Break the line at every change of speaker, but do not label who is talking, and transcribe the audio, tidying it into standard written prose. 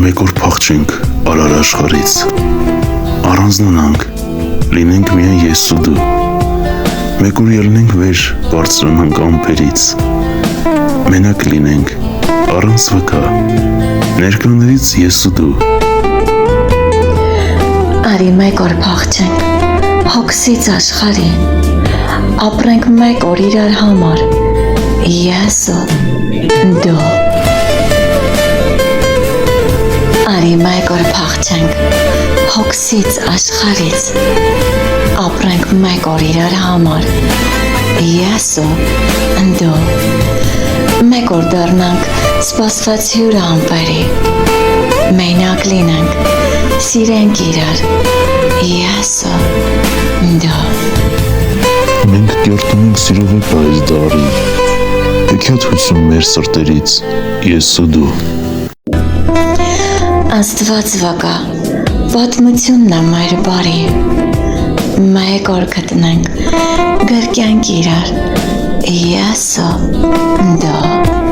Մեկ օր փախչենք արար աշխարհից, առանձնանանք, լինենք միայն ես ու դու, մեկ օր ելնենք վեր, բարձրանանք ամպերից, մենակ լինենք, առանց վկա, ներկաներից ես ու դու։
Արի մեկ օր փախչենք, հոգսից աշխարհի, ապրենք մեկ օր իրար համար, ես ու դու։ Արի մեկ օր փախչենք, հոգսից աշխարհից, ապրենք մեկ օր իրար համար, ես ու դու։ Մեկ օր դառնանք սպասված հյուր ամպերի, մենակ լինենք, սիրենք իրար, ես ու դու։
Մենք կերտում ենք սիրով է պայզ դարին, հեքիաթություն մեր սրտերից, ես ու դու։
Աստված վկա, պատմությունն է մեր բարի, մեկ օր գտնենք, գրկյանք իրար, ես ու դու։